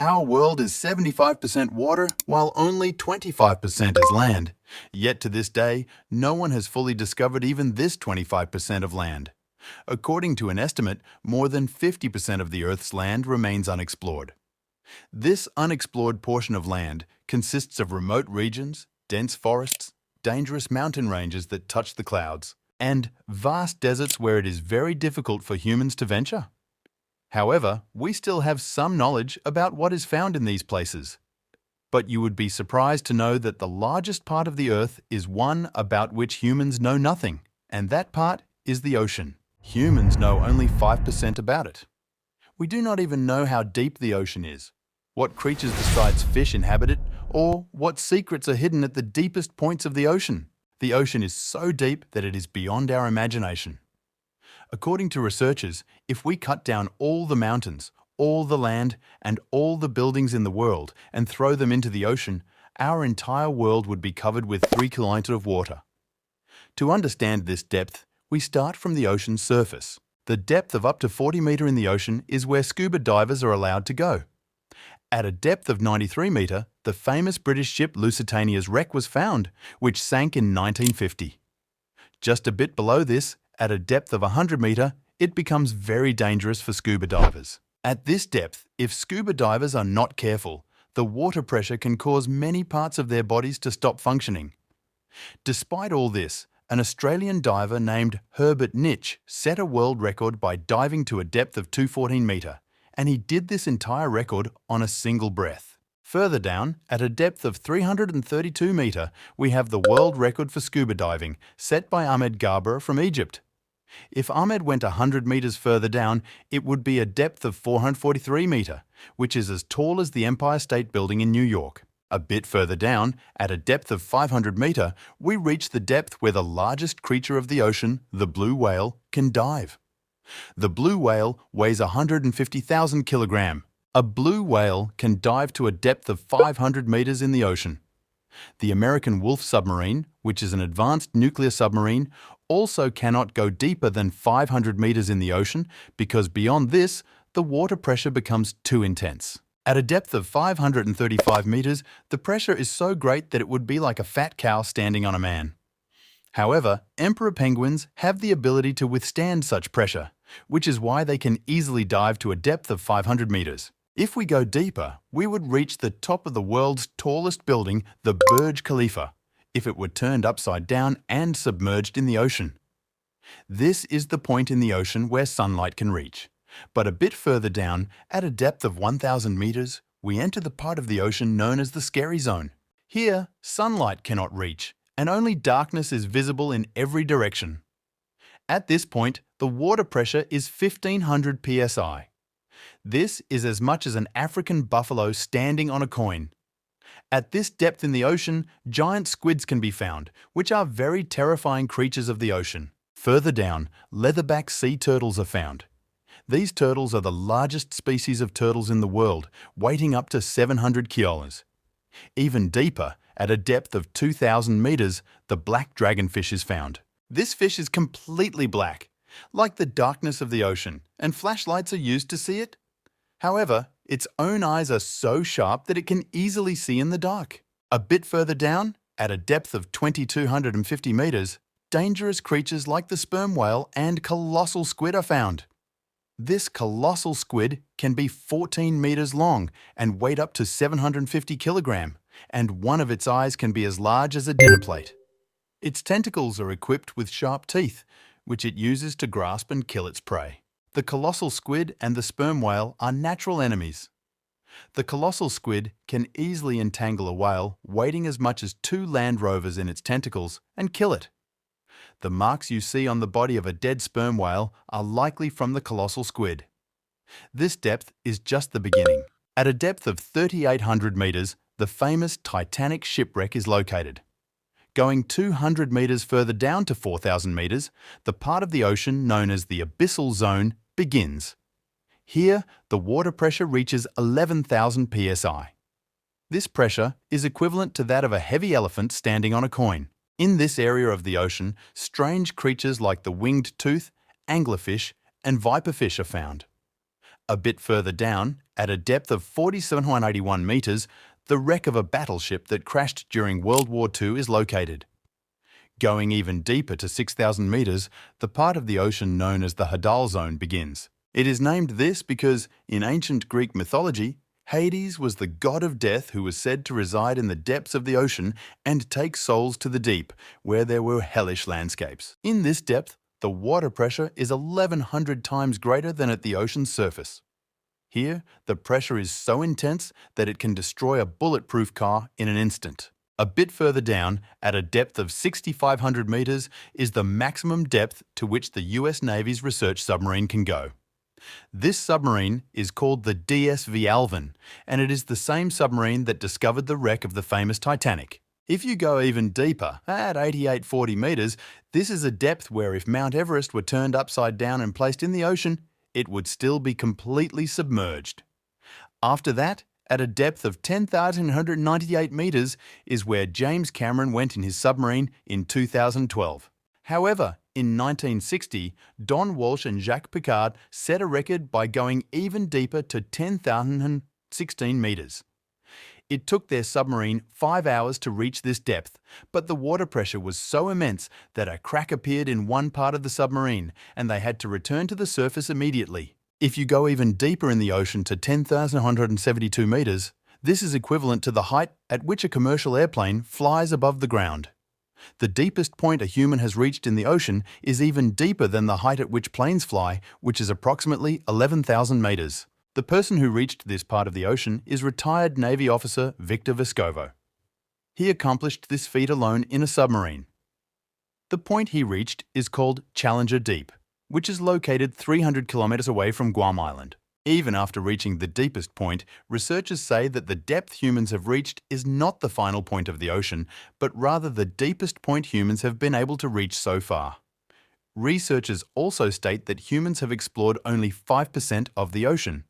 Our world is 75% water, while only 25% is land. Yet to this day, no one has fully discovered even this 25% of land. According to an estimate, more than 50% of the Earth's land remains unexplored. This unexplored portion of land consists of remote regions, dense forests, dangerous mountain ranges that touch the clouds, and vast deserts where it is very difficult for humans to venture. However, we still have some knowledge about what is found in these places. But you would be surprised to know that the largest part of the Earth is one about which humans know nothing, and that part is the ocean. Humans know only 5% about it. We do not even know how deep the ocean is, what creatures besides fish inhabit it, or what secrets are hidden at the deepest points of the ocean. The ocean is so deep that it is beyond our imagination. According to researchers, if we cut down all the mountains, all the land, and all the buildings in the world and throw them into the ocean, our entire world would be covered with 3 kilometers of water. To understand this depth, we start from the ocean's surface. The depth of up to 40 meters in the ocean is where scuba divers are allowed to go. At a depth of 93 meters, the famous British ship Lusitania's wreck was found, which sank in 1950. Just a bit below this, at a depth of 100 meters, it becomes very dangerous for scuba divers. At this depth, if scuba divers are not careful, the water pressure can cause many parts of their bodies to stop functioning. Despite all this, an Australian diver named Herbert Nitsch set a world record by diving to a depth of 214 meters, and he did this entire record on a single breath. Further down, at a depth of 332 meters, we have the world record for scuba diving, set by Ahmed Gabr from Egypt. If Ahmed went 100 meters further down, it would be a depth of 443 meters, which is as tall as the Empire State Building in New York. A bit further down, at a depth of 500 meters, we reach the depth where the largest creature of the ocean, the blue whale, can dive. The blue whale weighs 150,000 kilograms. A blue whale can dive to a depth of 500 meters in the ocean. The American Wolf submarine, which is an advanced nuclear submarine, also cannot go deeper than 500 meters in the ocean because beyond this, the water pressure becomes too intense. At a depth of 535 meters, the pressure is so great that it would be like a fat cow standing on a man. However, emperor penguins have the ability to withstand such pressure, which is why they can easily dive to a depth of 500 meters. If we go deeper, we would reach the top of the world's tallest building, the Burj Khalifa, if it were turned upside down and submerged in the ocean. This is the point in the ocean where sunlight can reach. But a bit further down, at a depth of 1,000 meters, we enter the part of the ocean known as the scary zone. Here, sunlight cannot reach, and only darkness is visible in every direction. At this point, the water pressure is 1,500 psi. This is as much as an African buffalo standing on a coin. At this depth in the ocean, giant squids can be found, which are very terrifying creatures of the ocean. Further down, leatherback sea turtles are found. These turtles are the largest species of turtles in the world, weighing up to 700 kilos. Even deeper, at a depth of 2,000 meters, the black dragonfish is found. This fish is completely black, like the darkness of the ocean, and flashlights are used to see it. However, its own eyes are so sharp that it can easily see in the dark. A bit further down, at a depth of 2,250 meters, dangerous creatures like the sperm whale and colossal squid are found. This colossal squid can be 14 meters long and weigh up to 750 kilograms, and one of its eyes can be as large as a dinner plate. Its tentacles are equipped with sharp teeth, which it uses to grasp and kill its prey. The colossal squid and the sperm whale are natural enemies. The colossal squid can easily entangle a whale weighing as much as 2 Land Rovers in its tentacles and kill it. The marks you see on the body of a dead sperm whale are likely from the colossal squid. This depth is just the beginning. At a depth of 3,800 meters, the famous Titanic shipwreck is located. Going 200 meters further down to 4,000 meters, the part of the ocean known as the abyssal zone begins. Here, the water pressure reaches 11,000 psi. This pressure is equivalent to that of a heavy elephant standing on a coin. In this area of the ocean, strange creatures like the winged tooth, anglerfish, and viperfish are found. A bit further down, at a depth of 4,781 meters, the wreck of a battleship that crashed during World War II is located. Going even deeper to 6,000 meters, the part of the ocean known as the Hadal Zone begins. It is named this because, in ancient Greek mythology, Hades was the god of death who was said to reside in the depths of the ocean and take souls to the deep, where there were hellish landscapes. In this depth, the water pressure is 1,100 times greater than at the ocean's surface. Here, the pressure is so intense that it can destroy a bulletproof car in an instant. A bit further down, at a depth of 6,500 meters, is the maximum depth to which the US Navy's research submarine can go. This submarine is called the DSV Alvin, and it is the same submarine that discovered the wreck of the famous Titanic. If you go even deeper, at 8,840 meters, this is a depth where if Mount Everest were turned upside down and placed in the ocean, it would still be completely submerged. After that, at a depth of 10,198 meters is where James Cameron went in his submarine in 2012. However, in 1960, Don Walsh and Jacques Piccard set a record by going even deeper to 10,016 meters. It took their submarine 5 hours to reach this depth, but the water pressure was so immense that a crack appeared in one part of the submarine and they had to return to the surface immediately. If you go even deeper in the ocean to 10,172 meters, this is equivalent to the height at which a commercial airplane flies above the ground. The deepest point a human has reached in the ocean is even deeper than the height at which planes fly, which is approximately 11,000 meters. The person who reached this part of the ocean is retired Navy officer Victor Vescovo. He accomplished this feat alone in a submarine. The point he reached is called Challenger Deep, which is located 300 kilometers away from Guam Island. Even after reaching the deepest point, researchers say that the depth humans have reached is not the final point of the ocean, but rather the deepest point humans have been able to reach so far. Researchers also state that humans have explored only 5% of the ocean.